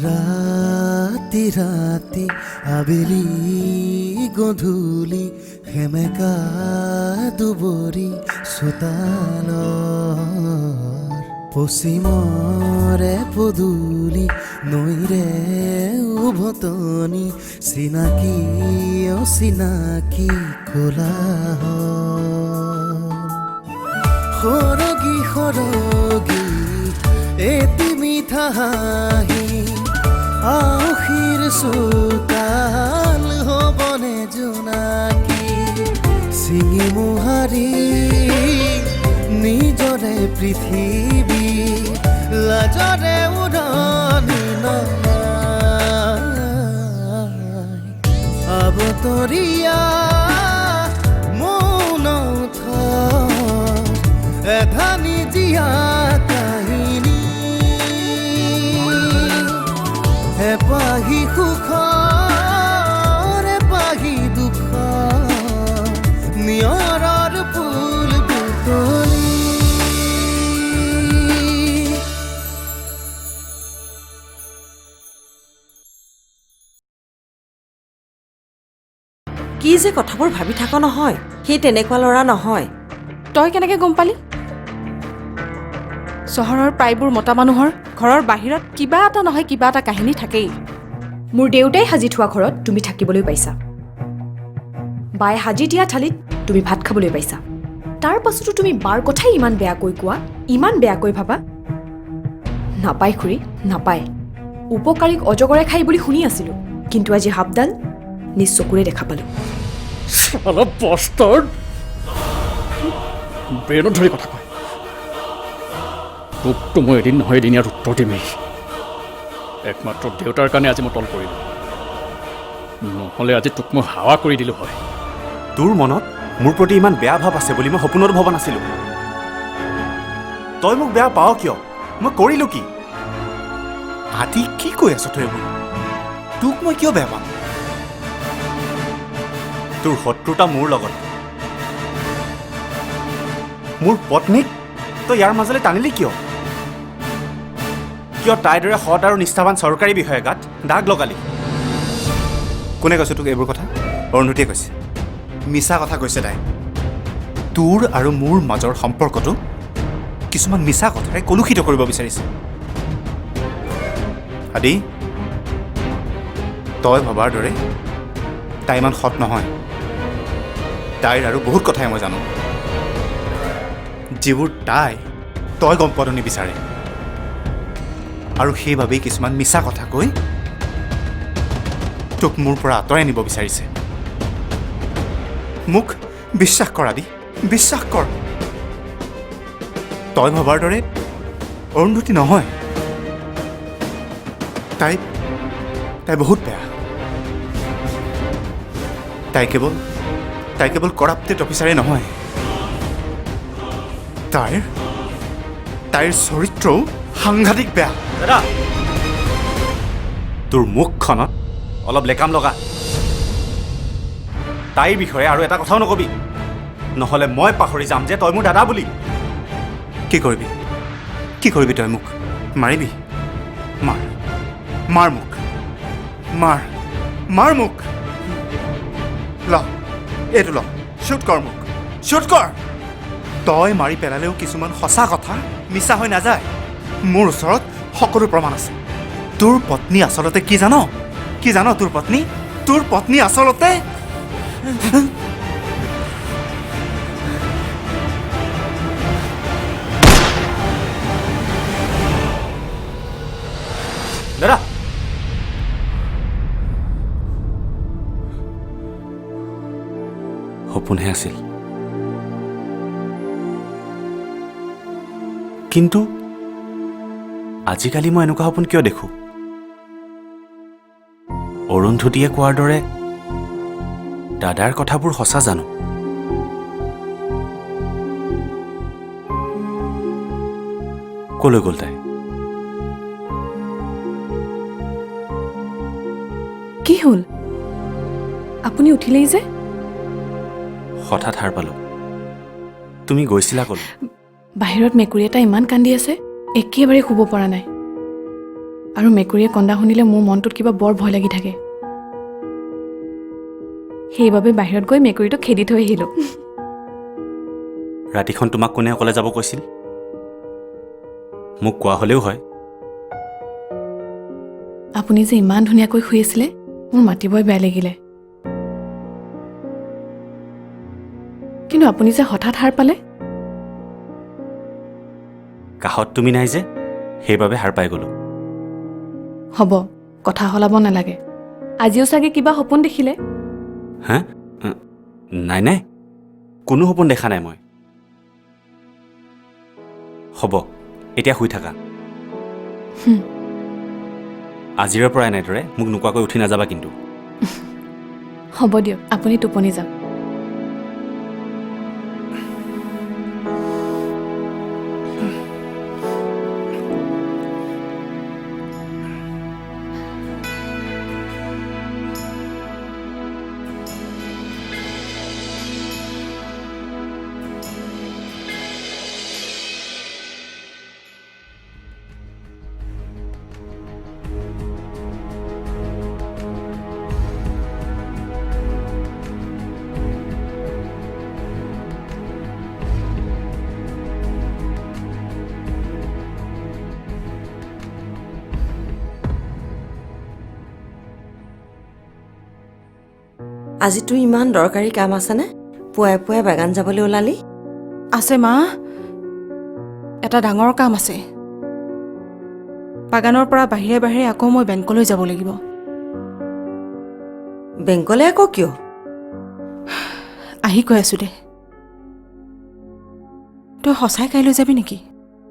ৰাতি ৰাতি আবেলি গধূলি সেমেকা দুবৰি চোতালৰ পশ্চিমৰে পদূলি নৈৰে উভতনি চিনাকি অচিনাকি কোলাহল সৰগী সৰগী এটি মিঠা হাঁহি আউসীৰ চোতাল হ'বনে জোনাকী চিঙি মোহাৰি নিজৰে পৃথিৱী লাজৰে উৰণি নাই আবতৰীয়া মৌন এধানি জীয়া কাহিনী এপাহি সুখৰ এপাহি দুখৰ নিয়ৰৰ ফুল বুটলি কি যে কথাবোৰ ভাবি থাক নহয় সেই তেনেকুৱা ল'ৰা নহয় তই কেনেকৈ গম পালি চহৰৰ প্ৰায়বোৰ মতা মানুহৰ ঘৰৰ বাহিৰত কিবা এটা নহয় কিবা এটা কাহিনী থাকেই মোৰ দেউতাই সাজি থোৱা ঘৰত তুমি থাকিবলৈ পাইছা বাই সাজি দিয়া থালিত তুমি ভাত খাবলৈ পাইছা তাৰ পাছতো তুমি বাৰ কথাই ইমান বেয়াকৈ কোৱা ইমান বেয়াকৈ ভাবা নাপায় খুৰী নাপায় উপকাৰীক অজগৰে খাই বুলি শুনি আছিলোঁ কিন্তু আজি হাবডাল নিজ চকুৰে দেখা পালোঁ অলপ বস্তৰ ব্ৰেইনত ধৰি কথা কয় তোকতো মই এদিন নহয় এদিন ইয়াত উত্তৰ দিমেই একমাত্ৰ দেউতাৰ কাৰণে আজি মই তল কৰিলোঁ নহ'লে আজি তোক মই হাৱা কৰি দিলোঁ হয় তোৰ মনত মোৰ প্ৰতি ইমান বেয়া ভাৱ আছে বুলি মই সপোনতো ভবা নাছিলোঁ তই মোক বেয়া পাৱ কিয় মই কৰিলোঁ কি আদি কি কৈ আছ তই এইবোৰ তোক মই কিয় বেয়া পাম তোৰ শত্ৰুতা মোৰ লগত মোৰ পত্নীক তই ইয়াৰ মাজলৈ টানিলি কিয় কিয় তাইৰ দৰে সৎ আৰু নিষ্ঠাৱান চৰকাৰী বিষয়া গাত দাগ লগালি কোনে কৈছে তোক এইবোৰ কথা অৰুন্ধতীয়ে কৈছে মিছা কথা কৈছে তাই তোৰ আৰু মোৰ মাজৰ সম্পৰ্কটো কিছুমান মিছা কথাৰে কলুষিত কৰিব বিচাৰিছে আদি তই ভবাৰ দৰে তাই ইমান সৎ নহয় তাইৰ আৰু বহুত কথাই মই জানো যিবোৰ তই গম পোৱাটো নিবিচাৰে আৰু সেইবাবেই কিছুমান মিছা কথা কৈ তোক মোৰ পৰা আঁতৰাই নিব বিচাৰিছে মোক বিশ্বাস কৰ আদি বিশ্বাস কৰ তই ভবাৰ দৰে অৰুন্ধতী নহয় তাই বহুত বেয়া তাই কেৱল কৰাপ্টেড অফিচাৰে নহয় তাইৰ চৰিত্ৰও সাংঘাতিক বেয়া দাদা তোৰ মুখখনত অলপ লেকাম লগা তাইৰ বিষয়ে আৰু এটা কথাও নকবি নহ'লে মই পাহৰি যাম যে তই মোৰ দাদা বুলি কি কৰিবি তই মোক মাৰিবি মাৰ মোক মাৰ মোক ল এইটো ল শ্বুট কৰ মোক শ্বুট কৰ তই মাৰি পেলালেও কিছুমান সঁচা কথা মিছা হৈ নাযায় মোৰ ওচৰত সকলো প্ৰমাণ আছে তোৰ পত্নী আচলতে কি জান তোৰ পত্নী আচলতে দাদা সপোনহে আছিল কিন্তু আজিকালি মই এনেকুৱা সপোন কিয় দেখোঁ অৰুন্ধতীয়ে কোৱাৰ দৰে দাদাৰ কথাবোৰ সঁচা জানো কলৈ গ'ল তাই কি হ'ল আপুনি উঠিলেই যে হঠাৎ সাৰ পালোঁ তুমি গৈছিলা ক'লৈ বাহিৰত মেকুৰী এটা ইমান কান্দি আছে একেবাৰে শুব পৰা নাই আৰু মেকুৰীয়ে কন্দা শুনিলে মোৰ মনটোত কিবা বৰ ভয় লাগি থাকে সেইবাবে বাহিৰত গৈ মেকুৰীটো খেদি থৈ আহিলোঁ ৰাতিখন তোমাক কোনে অকলে যাব কৈছিল মোক কোৱা হ'লেও হয় আপুনি যে ইমান ধুনীয়াকৈ শুই আছিলে মোৰ মাতিবই বেয়া লাগিলে কিন্তু আপুনি যে হঠাৎ সাৰ পালে কাষত তুমি নাই যে সেইবাবে সাৰ পাই গ'লো হ'ব কথা সলাব নালাগে আজিও চাগে কিবা সপোন দেখিলে হা নাই নাই কোনো সপোন দেখা নাই মই হ'ব এতিয়া শুই থাকা আজিৰে পৰা এনেদৰে মোক নোকোৱাকৈ উঠি নাযাবা কিন্তু হ'ব দিয়ক আপুনি টোপনি যাওক আজিতো ইমান দৰকাৰী কাম আছেনে পুৱাই পুৱাই বাগান যাবলৈ ওলালি আছে মা এটা ডাঙৰ কাম আছে বাগানৰ পৰা বাহিৰে বাহিৰে আকৌ মই বেংকলৈ যাব লাগিব বেংকলৈ আকৌ কিয় আহি কৈ আছো দে তই সঁচাই কাইলৈ যাবি নেকি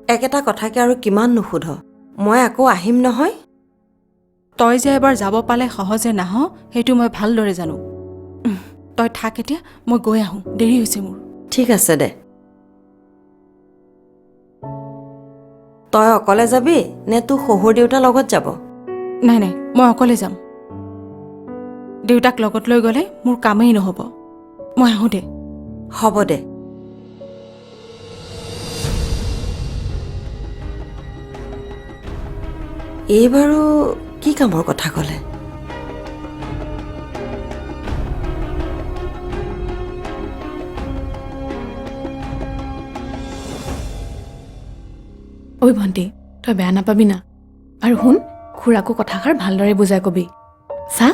একেটা কথাকে আৰু কিমান নুসুধ মই আকৌ আহিম নহয় তই যে এবাৰ যাব পালে সহজে নাহ সেইটো মই ভালদৰে জানো তই থাক এতিয়া মই গৈ আহোঁ দেৰি হৈছে মোৰ ঠিক আছে দে তই অকলে যাবি নে তোৰ শহুৰ দেউতা লগত যাব নাই নাই মই অকলে যাম দেউতাক লগত লৈ গ'লে মোৰ কামেই নহ'ব মই আহোঁ দে হ'ব দে এইবাৰো কি কামৰ কথা ক'লে ঐ ভণ্টি তই বেয়া নাপাবি না আৰু শুন খুৰাকো কথাষাৰ ভালদৰে বুজাই কবি চা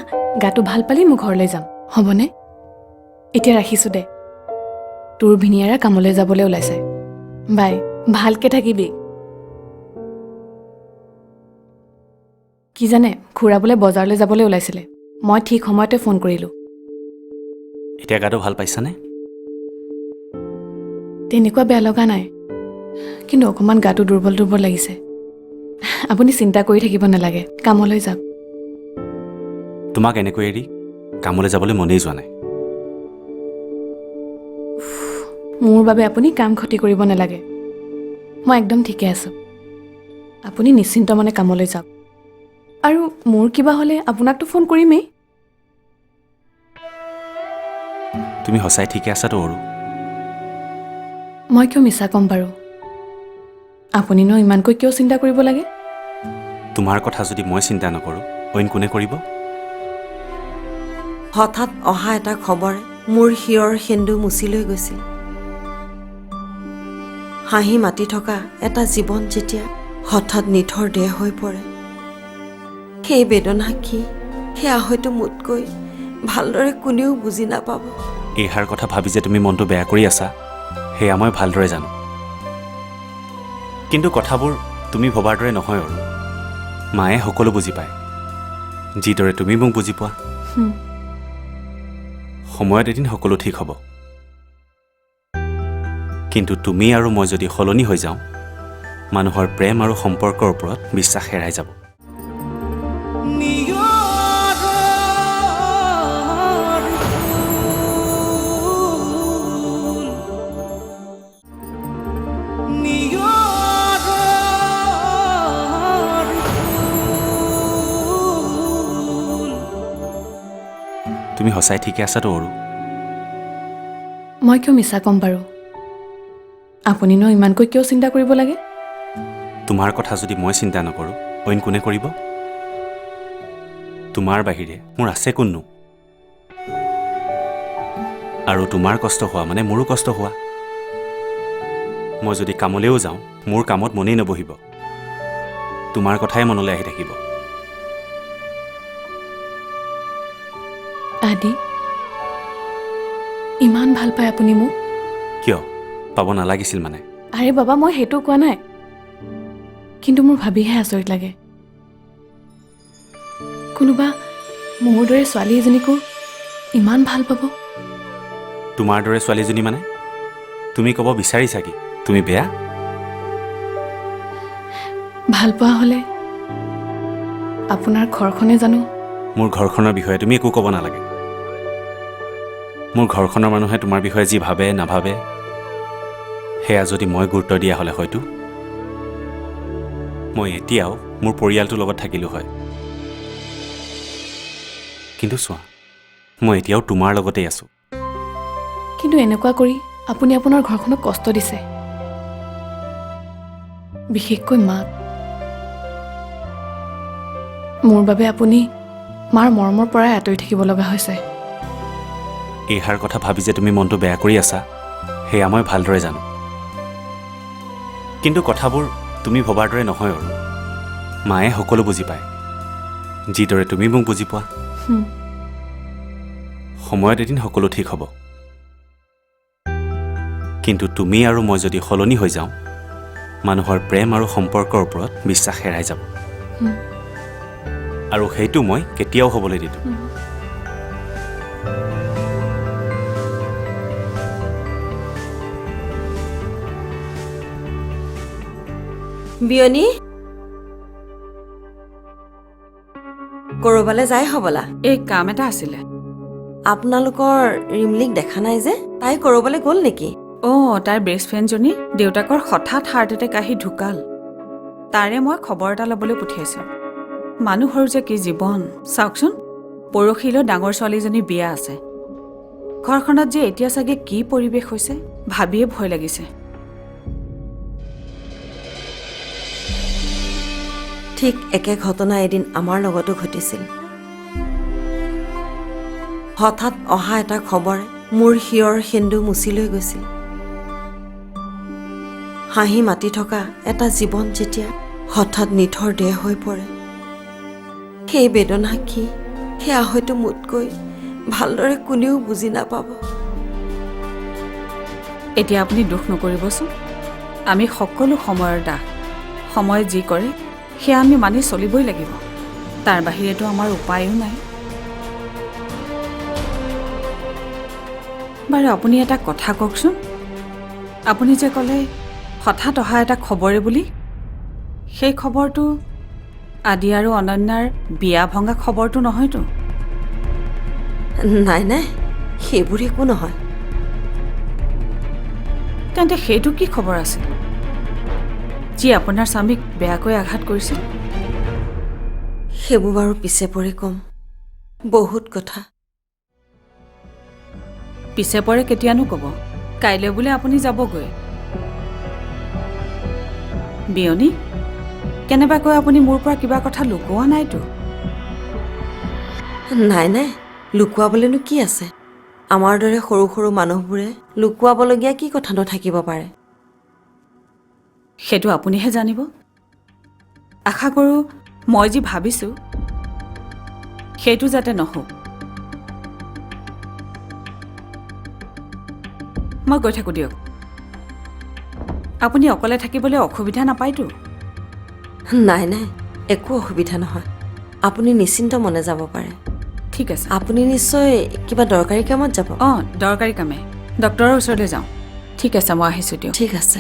গাটো ভাল পালি মই ঘৰলৈ যাম হ'বনে এতিয়া ৰাখিছোঁ দে তোৰ ভিনিয়াৰা কামলৈ যাবলৈ ওলাইছে বাই ভালকৈ থাকিবি কি জানে খুৰা বোলে বজাৰলৈ যাবলৈ ওলাইছিলে মই ঠিক সময়তে ফোন কৰিলোঁ এতিয়া গাটো ভাল পাইছানে তেনেকুৱা বেয়া লগা নাই কিন্তু অকণমান গাটো দুৰ্বল দুৰ্বল লাগিছে আপুনি চিন্তা কৰি থাকিব নালাগে কামলৈ যাওক তোমাক এনেকৈ এৰি কামলৈ যাবলৈ মনেই যোৱা নাই মোৰ বাবে আপুনি কাম ক্ষতি কৰিব নালাগে মই একদম ঠিকে আছোঁ আপুনি নিশ্চিন্ত মনে কামলৈ যাওক আৰু মোৰ কিবা হ'লে আপোনাকতো ফোন কৰিমেই তুমি সঁচাই ঠিকে আছাতো অৰু মই কিয় মিছা ক'ম বাৰু আপুনিনো ইমানকৈ কিয় চিন্তা কৰিব লাগে তোমাৰ কথা যদি মই চিন্তা নকৰোঁ অইন কোনে কৰিব হঠাৎ অহা এটা খবৰে মোৰ হিৰৰ সেন্দু মুচি লৈ গৈছিল হাঁহি মাতি থকা এটা জীৱন যেতিয়া হঠাৎ নিথৰ দেহ হৈ পৰে সেই বেদনা কি সেয়া হয়তো মোতকৈ ভালদৰে কোনেও বুজি নাপাব এইষাৰ কথা ভাবি যে তুমি মনটো বেয়া কৰি আছা সেয়া মই ভালদৰে জানো কিন্তু কথাবোৰ তুমি ভবাৰ দৰে নহয় আৰু মায়ে সকলো বুজি পায় যিদৰে তুমি মোক বুজি পোৱা সময়ত এদিন সকলো ঠিক হ'ব কিন্তু তুমি আৰু মই যদি সলনি হৈ যাওঁ মানুহৰ প্ৰেম আৰু সম্পৰ্কৰ ওপৰত বিশ্বাস হেৰাই যাব তুমি সঁচাই ঠিকে আছাতো অৰু মই কিয় মিছা ক'ম বাৰু আপুনিনো ইমানকৈ কিয় চিন্তা কৰিব লাগে তোমাৰ কথা যদি মই চিন্তা নকৰোঁ অইন কোনে কৰিব? তোমাৰ বাহিৰে মোৰ আছে কোননো? আৰু তোমাৰ কষ্ট হোৱা মানে মোৰো কষ্ট হোৱা। মই যদি কামলৈও যাওঁ মোৰ কামত মনেই নবহিব, তোমাৰ কথাই মনলৈ আহি থাকিব। আদি, ইমান ভাল পায় আপুনি মোক? কিয় পাব নালাগিছিল মানে? আৰে বাবা, মই সেইটো কোৱা নাই, কিন্তু মোৰ ভাবিহে আচৰিত লাগে। কোনোবা মোৰ দৰে ছোৱালী এজনীকো ইমান ভাল পাব। তোমাৰ দৰে ছোৱালীজনী মানে? তুমি ক'ব বিচাৰিছা কি তুমি বেয়া? ভাল পোৱা হ'লে আপোনাৰ ঘৰখনে জানো? মোৰ ঘৰখনৰ বিষয়ে তুমি একো ক'ব নালাগে। মোৰ ঘৰখনৰ মানুহে তোমাৰ বিষয়ে যি ভাবে নাভাবে সেয়া যদি মই গুৰুত্ব দিয়া হ'লে হয়তো মই এতিয়াও মোৰ পৰিয়ালটোৰ লগত থাকিলোঁ হয়। কিন্তু চোৱা, মই এতিয়াও তোমাৰ লগতেই আছোঁ। কিন্তু এনেকুৱা কৰি আপুনি আপোনাৰ ঘৰখনক কষ্ট দিছে, বিশেষকৈ মাক। মোৰ বাবে আপুনি মাৰ মৰমৰ পৰাই আঁতৰি থাকিব লগা হৈছে। এইষাৰ কথা ভাবি যে তুমি মনটো বেয়া কৰি আছা সেয়া মই ভালদৰে জানো, কিন্তু কথাবোৰ তুমি ভবাৰ দৰে নহয়। আৰু মায়ে সকলো বুজি পায়, যিদৰে তুমি মোক বুজি পোৱা। সময়ত এদিন সকলো ঠিক হ'ব, কিন্তু তুমি আৰু মই যদি সলনি হৈ যাওঁ মানুহৰ প্ৰেম আৰু সম্পৰ্কৰ ওপৰত বিশ্বাস হেৰাই যাব, আৰু সেইটো মই কেতিয়াও হ'বলৈ নিদিওঁ। বিয়নী, ক'ৰবালৈ যায় হ'বলা? এই কাম এটা আছিলে। আপোনালোকৰ ৰিমলিক দেখা নাই যে, তাই ক'ৰবালৈ গ'ল নেকি? তাইৰ বেষ্ট ফ্ৰেণ্ডজনী দেউতাকৰ হঠাৎ হাৰ্ট এটেক আহি ঢুকাল। তাৰে মই খবৰ এটা ল'বলৈ পঠিয়াইছোঁ। মানুহৰ যে কি জীৱন চাওকচোন। পৰহিলৈ ডাঙৰ ছোৱালীজনীৰ বিয়া আছে। ঘৰখনত যে এতিয়া চাগে কি পৰিৱেশ হৈছে ভাবিয়ে ভয় লাগিছে। ঠিক একে ঘটনা এদিন আমাৰ লগতো ঘটিছিল। হঠাৎ অহা এটা খবৰে মোৰ হিয়ৰ সেন্দু মুচি লৈ গৈছিল। হাঁহি মাতি থকা এটা জীৱন যেতিয়া হঠাৎ নিথৰ দেহ হৈ পৰে, সেই বেদনা কি সেয়া হয়তো মোতকৈ ভালদৰে কোনেও বুজি নাপাব। এতিয়া আপুনি দুখ নকৰিবচোন। আমি সকলো সময়ৰ দাস। সময় যি কৰে সেয়া আমি মানি চলিবই লাগিব। তাৰ বাহিৰেতো আমাৰ উপায়ো নাই। বাৰু আপুনি এটা কথা কওকচোন। আপুনি যে ক'লে হঠাৎ অহা এটা খবৰে বুলি, সেই খবৰটো আদি আৰু অনন্যাৰ বিয়া ভঙা খবৰটো নহয়তো? নাই নাই, সেইবোৰ একো নহয়। তেন্তে সেইটো কি খবৰ আছিল যি আপোনাৰ স্বামীক বেয়াকৈ আঘাত কৰিছিল? সেইবোৰ বাৰু পিছে পৰি ক'ম। বহুত কথা। পিছে পৰে কেতিয়ানো ক'ব? কাইলৈ বোলে আপুনি যাবগৈ। বিয়নী, কেনেবাকৈ আপুনি মোৰ পৰা কিবা কথা লুকোৱা নাইতো? নাই নাই, লুকুৱাবলৈনো কি আছে? আমাৰ দৰে সৰু সৰু মানুহবোৰে লুকুৱাবলগীয়া কি কথানো থাকিব পাৰে? সেইটো আপুনিহে জানিব। আশা কৰোঁ মই যি ভাবিছোঁ সেইটো যাতে নহওক। মই গৈ থাকোঁ দিয়ক। আপুনি অকলে থাকিবলৈ অসুবিধা নাপায়তো? নাই নাই, একো অসুবিধা নহয়। আপুনি নিশ্চিন্ত মনে যাব পাৰে। ঠিক আছে। আপুনি নিশ্চয় কিবা দৰকাৰী কামত যাব? দৰকাৰী কামে। ডক্তৰৰ ওচৰলৈ যাওঁ। ঠিক আছে, মই আহিছোঁ দিয়ক। ঠিক আছে।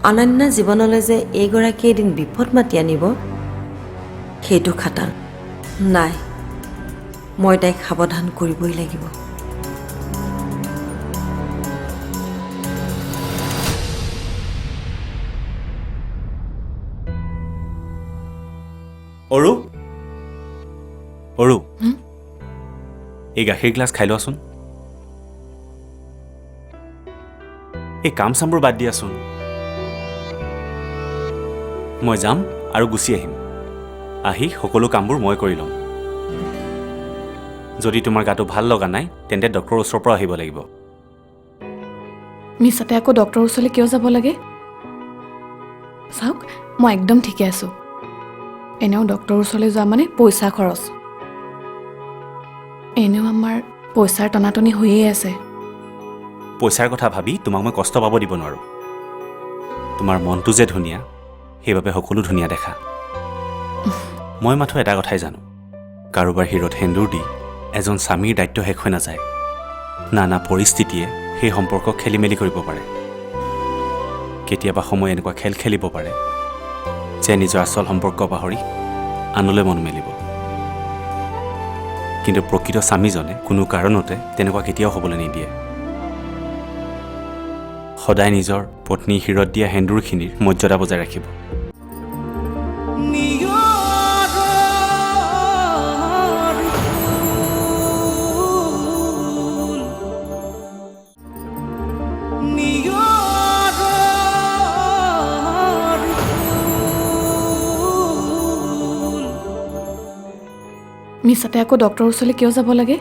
অনন্যা জীৱনলৈ যে এইগৰাকী এদিন বিপদ মাতি আনিব, সেইটো খাটাং। নাই, মই তাইক সাৱধান কৰিবই লাগিব। অৰু, অৰু, এই গাখীৰ গিলাচ খাই লোৱাচোন। এই কাম চামবোৰ বাদ দিয়াচোন। মই যাম আৰু গুচি আহিম। আহি সকলো কামবোৰ মই কৰি ল'ম। যদি তোমাৰ গাটো ভাল লগা নাই তেন্তে ডক্টৰৰ ওচৰৰ পৰা আহিব লাগিব। মিছাতে আকৌ ডক্টৰৰ ওচৰলৈ কিয় যাব লাগে? চাওক, মই একদম ঠিকে আছোঁ। এনেও ডক্টৰৰ ওচৰলৈ যোৱা মানে পইচা খৰচ। এনেও আমাৰ পইচাৰ টনাটনি হৈয়ে আছে। পইচাৰ কথা ভাবি তোমাক মই কষ্ট পাব দিব নোৱাৰোঁ। তোমাৰ মনটো যে ধুনীয়া, সেইবাবে সকলো ধুনীয়া দেখা। মই মাথো এটা কথাই জানো, কাৰোবাৰ শিৰত সেন্দুৰ দি এজন স্বামীৰ দায়িত্ব শেষ হৈ নাযায়। নানা পৰিস্থিতিয়ে সেই সম্পৰ্কক খেলি মেলি কৰিব পাৰে। কেতিয়াবা সময় এনেকুৱা খেল খেলিব পাৰে যে নিজৰ আচল সম্পৰ্ক পাহৰি আনলৈ মন মেলিব। কিন্তু প্ৰকৃত স্বামীজনে কোনো কাৰণতে তেনেকুৱা কেতিয়াও হ'বলৈ নিদিয়ে। সদায় নিজৰ পত্নীৰ শিৰত দিয়া সেন্দুৰখিনিৰ মৰ্যাদা বজাই ৰাখিব। মিছাতে আকৌ ডক্টৰৰ ওচৰলৈ কিয় যাব লাগে?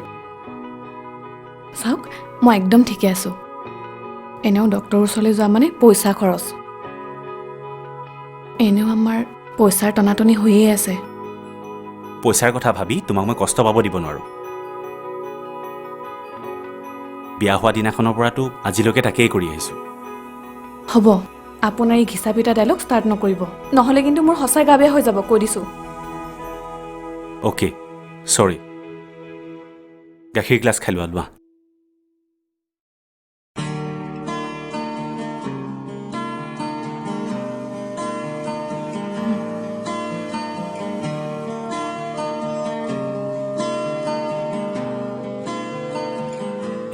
চাওক, মই একদম ঠিকে আছোঁ। এনেও ডক্টৰৰ ওচৰলৈ যোৱা মানে পইচা খৰচ। এনেও আমাৰ পইচাৰ টনাটনি হৈয়ে আছে। পইচাৰ কথা ভাবি তোমাক মই কষ্ট পাব দিব নোৱাৰোঁ। বিয়া হোৱা দিনাখনৰ পৰাতো আজিলৈকে তাকেই কৰি আহিছোঁ। হ'ব, আপোনাৰ এই ঘিচা পিটা ডাইলগ ষ্টাৰ্ট নকৰিব, নহ'লে কিন্তু মোৰ সঁচাই গা বেয়া হৈ যাব, কৈ দিছোঁ। অ'কে, চৰি। গাখীৰ গ্লাছ খাই লোৱা, লোৱা।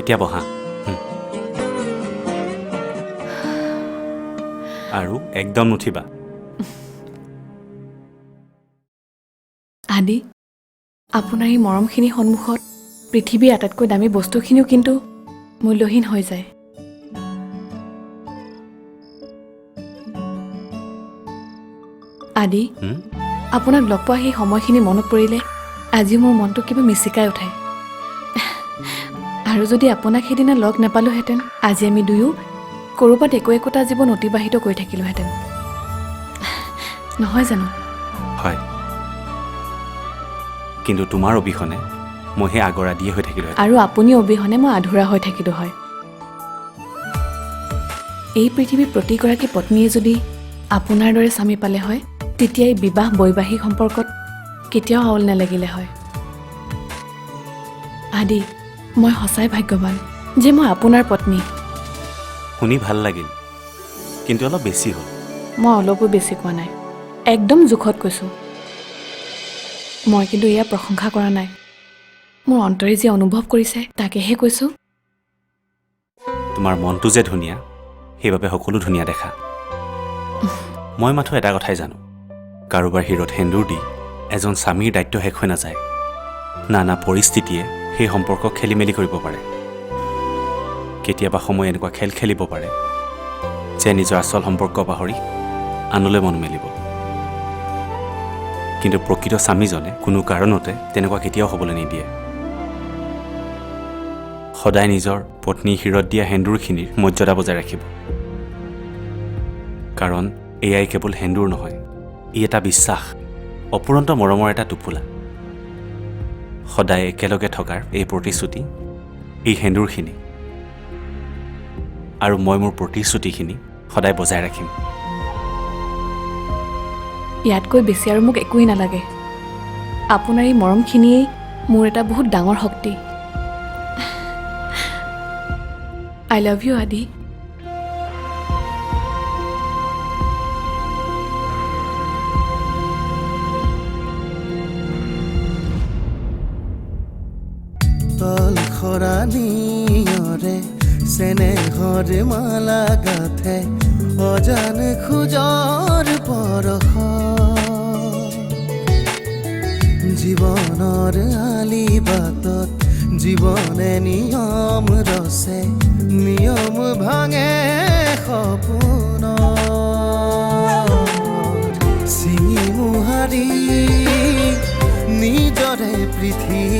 এতিয়া বহা। আৰু একদম নুঠিবা। আদি, আপোনাৰ এই মৰমখিনিৰ সন্মুখত পৃথিৱীৰ আটাইতকৈ দামী বস্তুখিনিও কিন্তু মূল্যহীন হৈ যায়। আদি, আপোনাক লগ পোৱা সেই সময়খিনি মনত পৰিলে আজি মোৰ মনটো কিবা মিচিকাই উঠে। আৰু যদি আপোনাক সেইদিনা লগ নাপালোহেঁতেন, আজি আমি দুয়ো ক'ৰবাত একোটা জীৱন অতিবাহিত কৰি থাকিলোহেঁতেন, নহয় জানো? হয়, কিন্তু তোমাৰ অবিহনে মই সেই আগৰা দিয়ে হৈ থাকিলোঁ। আৰু আপুনি অবিহনে মই আধৰুৱা হৈ থাকিলোঁ হয়। এই পৃথিৱীৰ প্ৰতিগৰাকী পত্নীয়ে যদি আপোনাৰ দৰে স্বামী পালে হয়, তেতিয়া এই বিবাহ বৈবাহিক সম্পৰ্কত কেতিয়াও আউল নালাগিলে হয়। আদি, মই সঁচাই ভাগ্যৱান যে মই আপোনাৰ পত্নী। শুনি ভাল লাগিল, কিন্তু অলপ বেছি হ'ল। মই অলপো বেছি কোৱা নাই, একদম জোখত কৈছোঁ। মই কিন্তু এয়া প্ৰশংসা কৰা নাই, মোৰ অন্তৰে যি অনুভৱ কৰিছে তাকেহে কৈছোঁ। তোমাৰ মনটো যে ধুনীয়া, সেইবাবে সকলো ধুনীয়া দেখা। মই মাথো এটা কথাই জানো, কাৰোবাৰ শিৰত সেন্দুৰ দি এজন স্বামীৰ দায়িত্ব শেষ হৈ নাযায়। নানা পৰিস্থিতিয়ে সেই সম্পৰ্কক খেলি মেলি কৰিব পাৰে। কেতিয়াবা সময় এনেকুৱা খেল খেলিব পাৰে যে নিজৰ আচল সম্পৰ্ক পাহৰি আনলৈ মন মেলিব। কিন্তু প্ৰকৃত স্বামীজনে কোনো কাৰণতে তেনেকুৱা কেতিয়াও হ'বলৈ নিদিয়ে। সদায় নিজৰ পত্নীৰ শিৰত দিয়া সেন্দুৰখিনিৰ মৰ্যাদা বজাই ৰাখিব। কাৰণ এয়াই কেৱল সেন্দুৰ নহয়, ই এটা বিশ্বাস, অপুৰন্ত মৰমৰ এটা টোপোলা। সদায় একেলগে থকাৰ এই প্ৰতিশ্ৰুতি, এই সেন্দুৰখিনি, আৰু মই মোৰ প্ৰতিশ্ৰুতিখিনি সদায় বজাই ৰাখিম। ইয়াতকৈ বেছি আৰু মোক একোৱেই নালাগে। আপোনাৰ এই মৰমখিনিয়েই মোৰ এটা বহুত ডাঙৰ শক্তি। আই লাভ ইউ আদি। তল খৰা নিয়ৰে চেনেহৰ মালা গাথে অজান খোজৰ পৰশ। জীৱনৰ আলি বাটত জীৱনে নিয়ম ৰচে, নিয়ম ভাঙে সপোন চিঙি মোহাৰি নিজৰে পৃথিৱী